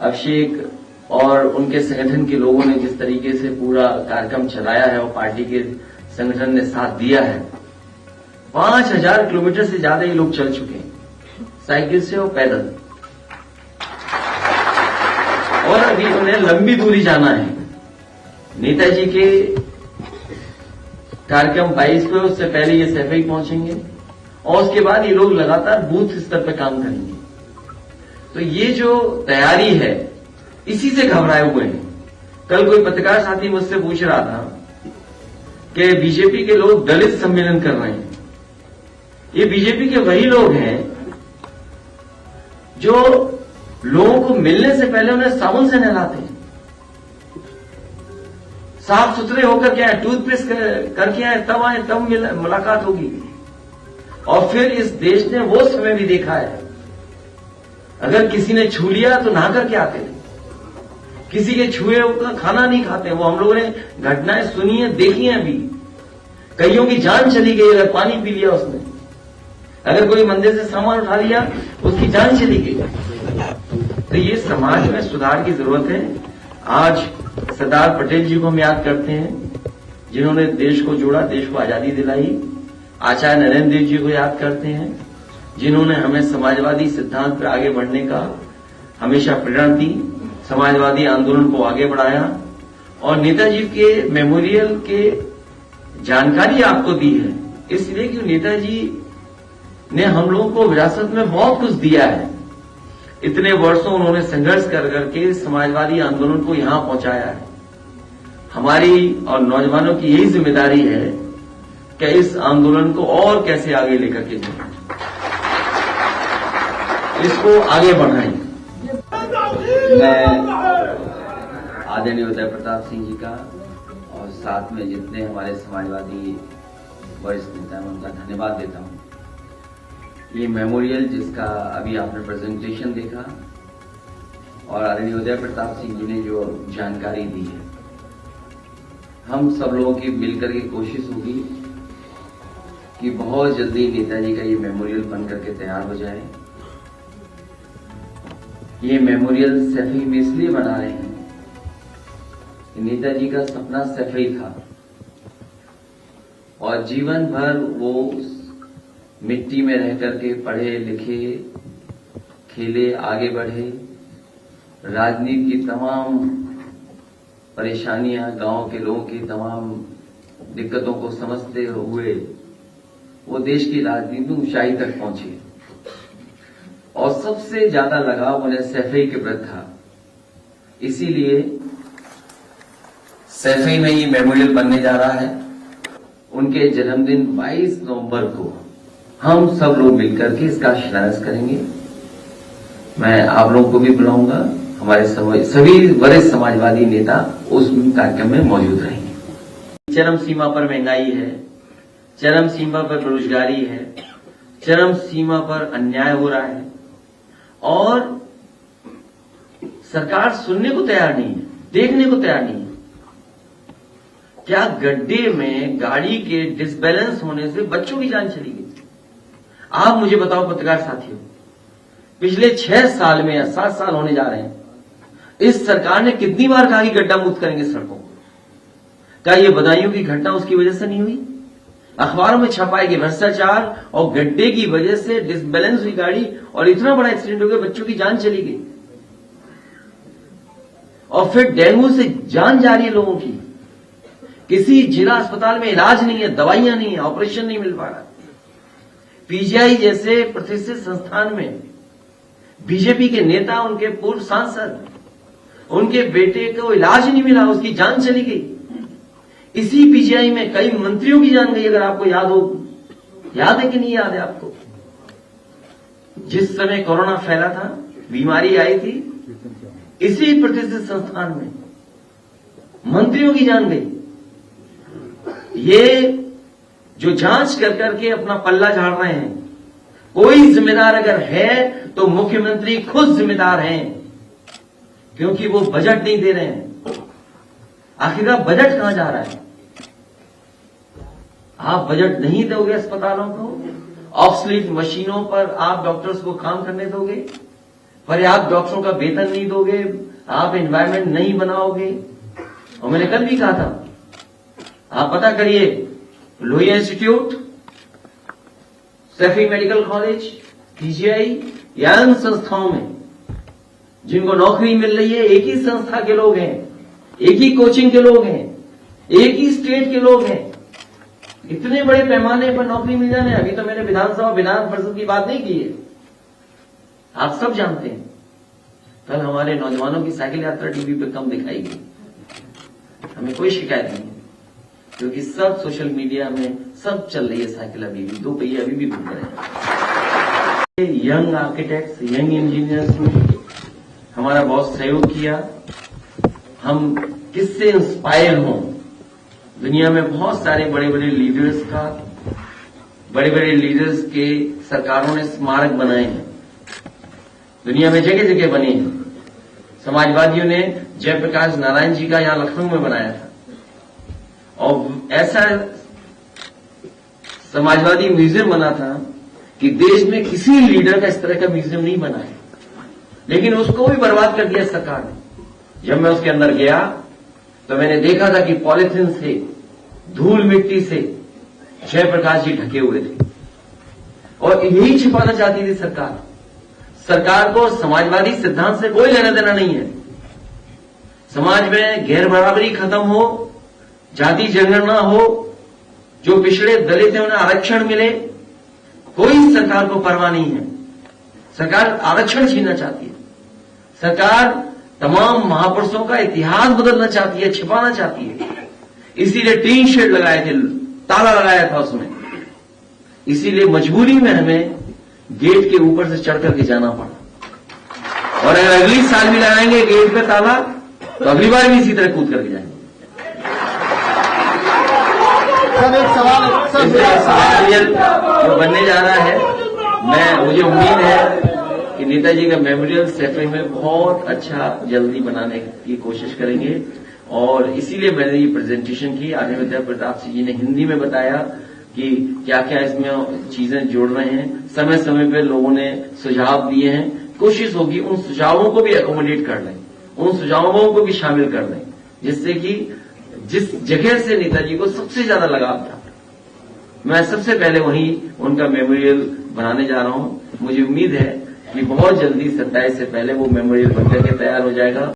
अभिषेक और उनके संगठन के लोगों ने जिस तरीके से पूरा कार्यक्रम चलाया है और पार्टी के संगठन ने साथ दिया है, 5000 किलोमीटर से ज्यादा ये लोग चल चुके हैं, साइकिल से और पैदल, और अभी उन्हें लंबी दूरी जाना है। नेताजी के कार्यक्रम 22 को, उससे पहले ये सैफई पहुंचेंगे और उसके बाद ये लोग लगातार बूथ स्तर पर काम करेंगे। तो ये जो तैयारी है, इसी से घबराए हुए हैं। कल कोई पत्रकार साथी मुझसे पूछ रहा था कि बीजेपी के लोग दलित सम्मेलन कर रहे हैं। ये बीजेपी के वही लोग हैं जो लोगों को मिलने से पहले उन्हें साबुन से नहलाते हैं, साफ सुथरे होकर के आए, टूथपेस्ट करके आए, तब आए, तब मुलाकात होगी। और फिर इस देश ने वो समय भी देखा है, अगर किसी ने छू लिया तो नहा करके आते थे, किसी के छुए का खाना नहीं खाते। वो हम लोगों ने घटनाएं सुनी है, देखी हैं। अभी कईयों की जान चली गई अगर पानी पी लिया उसने, अगर कोई मंदिर से सामान उठा लिया उसकी जान चली गई। तो ये समाज में सुधार की जरूरत है। आज सरदार पटेल जी को हम याद करते हैं, जिन्होंने देश को जोड़ा, देश को आजादी दिलाई। आचार्य नरेंद्र देव जी को याद करते हैं, जिन्होंने हमें समाजवादी सिद्धांत पर आगे बढ़ने का हमेशा प्रेरणा दी, समाजवादी आंदोलन को आगे बढ़ाया। और नेताजी के मेमोरियल के जानकारी आपको दी है, इसलिए कि नेताजी ने हम लोगों को विरासत में बहुत कुछ दिया है। इतने वर्षों उन्होंने संघर्ष कर करके समाजवादी आंदोलन को यहां पहुंचाया है। हमारी और नौजवानों की यही जिम्मेदारी है कि इस आंदोलन को और कैसे आगे लेकर के जाएं, इसको आगे बढ़ाएं। मैं आदरणीय उदय प्रताप सिंह जी का और साथ में जितने हमारे समाजवादी वरिष्ठ नेता हैं उनका धन्यवाद देता हूं। ये मेमोरियल जिसका अभी आपने प्रेजेंटेशन देखा और आदरणीय उदय प्रताप सिंह जी ने जो जानकारी दी है, हम सब लोगों की मिलकर के कोशिश होगी कि बहुत जल्दी नेताजी का ये मेमोरियल बन करके तैयार हो जाए। ये मेमोरियल सैफई में इसलिए बना रहे हैं कि नेताजी का सपना सैफई था और जीवन भर वो मिट्टी में रह करके पढ़े लिखे, खेले, आगे बढ़े, राजनीति की तमाम परेशानियां, गांव के लोगों की तमाम दिक्कतों को समझते हुए वो देश की राजनीति में ऊंचाई तक पहुंचे और सबसे ज्यादा लगाव उन्हें सैफई के प्रति था। इसीलिए सैफई में ये मेमोरियल बनने जा रहा है। उनके जन्मदिन 22 नवंबर को हम सब लोग मिलकर के इसका शिलान्यास करेंगे। मैं आप लोगों को भी बुलाऊंगा, हमारे सभी वरिष्ठ समाजवादी नेता उस कार्यक्रम में मौजूद रहेंगे। चरम सीमा पर महंगाई है, चरम सीमा पर बेरोजगारी है, चरम सीमा पर अन्याय हो रहा है और सरकार सुनने को तैयार नहीं है, देखने को तैयार नहीं है। क्या गड्ढे में गाड़ी के डिसबैलेंस होने से बच्चों की जान चली गई? आप मुझे बताओ पत्रकार साथियों, पिछले 6 साल में या 7 साल होने जा रहे हैं, इस सरकार ने कितनी बार कहा कि गड्ढा मुक्त करेंगे सड़कों को? क्या ये बदायूं की घटना उसकी वजह से नहीं हुई? अखबारों में छपाई कि भ्रष्टाचार और गड्ढे की वजह से डिसबैलेंस हुई गाड़ी और इतना बड़ा एक्सीडेंट हो गया, बच्चों की जान चली गई। और फिर डेंगू से जान जा रही है लोगों की, किसी जिला अस्पताल में इलाज नहीं है, दवाइयां नहीं है, ऑपरेशन नहीं मिल पा रहा। पीजीआई जैसे प्रतिष्ठित संस्थान में बीजेपी के नेता, उनके पूर्व सांसद, उनके बेटे को इलाज नहीं मिला, उसकी जान चली गई। इसी पीजीआई में कई मंत्रियों की जान गई, अगर आपको याद हो। याद है कि नहीं याद है आपको? जिस समय कोरोना फैला था, बीमारी आई थी, इसी प्रतिष्ठित संस्थान में मंत्रियों की जान गई। ये जो जांच कर करके अपना पल्ला झाड़ रहे हैं, कोई जिम्मेदार अगर है तो मुख्यमंत्री खुद जिम्मेदार हैं, क्योंकि वो बजट नहीं दे रहे हैं। आखिरकार बजट कहां जा रहा है? आप बजट नहीं दोगे अस्पतालों को, ऑब्सोलीट मशीनों पर आप डॉक्टर्स को काम करने दोगे, पर्याप्त डॉक्टरों का वेतन नहीं दोगे, आप एनवायरमेंट नहीं बनाओगे। और मैंने कल भी कहा था, आप पता करिए Lohia institute, Saifi medical college, PGI या अन्य संस्थाओं में जिनको नौकरी मिल रही है, एक ही संस्था के लोग हैं, एक ही कोचिंग के लोग हैं, एक ही स्टेट के लोग हैं। इतने बड़े पैमाने पर नौकरी मिल जाने, अभी तो मैंने विधानसभा विधान परिषद की बात नहीं की है, आप सब जानते हैं। कल हमारे नौजवानों की साइकिल यात्रा टीवी पे कम दिखाई गई, हमें कोई शिकायत नहीं है, क्योंकि सब सोशल मीडिया में सब चल रही है साइकिल, अभी भी 2 पहिए अभी भी घूम रहे हैं। यंग आर्किटेक्ट्स, यंग इंजीनियर्स ने हमारा बहुत सहयोग किया। हम किससे इंस्पायर हों, दुनिया में बहुत सारे बड़े बड़े लीडर्स के सरकारों ने स्मारक बनाए हैं, दुनिया में जगह जगह बने हैं। समाजवादियों ने जयप्रकाश नारायण जी का यहां लखनऊ में बनाया था, और ऐसा समाजवादी म्यूजियम बना था कि देश में किसी लीडर का इस तरह का म्यूजियम नहीं बना है, लेकिन उसको भी बर्बाद कर दिया सरकार ने। जब मैं उसके अंदर गया तो मैंने देखा था कि पॉलिथीन से, धूल मिट्टी से जयप्रकाश जी ढके हुए थे, और यही छिपाना चाहती थी सरकार। सरकार को समाजवादी सिद्धांत से कोई लेना देना नहीं है। समाज में गैर बराबरी खत्म हो, जाति जनगणना हो, जो पिछड़े दलित हैं उन्हें आरक्षण मिले, कोई सरकार को परवाह नहीं है। सरकार आरक्षण छीनना चाहती है, सरकार तमाम महापुरुषों का इतिहास बदलना चाहती है, छिपाना चाहती है। इसीलिए टीन शेड लगाए थे, ताला लगाया था उसमें, इसीलिए मजबूरी में हमें गेट के ऊपर से चढ़ करके जाना पड़ा। और अगर अगली साल भी लगाएंगे गेट पे ताला, तो अगली बार भी इसी तरह कूद करके जाएंगे। जो बनने जा रहा है, मुझे उम्मीद है कि नेताजी का मेमोरियल सैफई में बहुत अच्छा जल्दी बनाने की कोशिश करेंगे, और इसीलिए मैंने ये प्रेजेंटेशन की। आगे विद्या प्रताप सिंह जी ने हिंदी में बताया कि क्या क्या इसमें चीजें जोड़ रहे हैं। समय समय पर लोगों ने सुझाव दिए हैं, कोशिश होगी उन सुझावों को भी एकोमोडेट कर लें, उन सुझावों को भी शामिल कर लें, जिससे कि जिस जगह से नेताजी को सबसे ज्यादा लगाव था, मैं सबसे पहले वहीं उनका मेमोरियल बनाने जा रहा हूं। मुझे उम्मीद है कि बहुत जल्दी 27 से पहले वो मेमोरियल बनकर के तैयार हो जाएगा।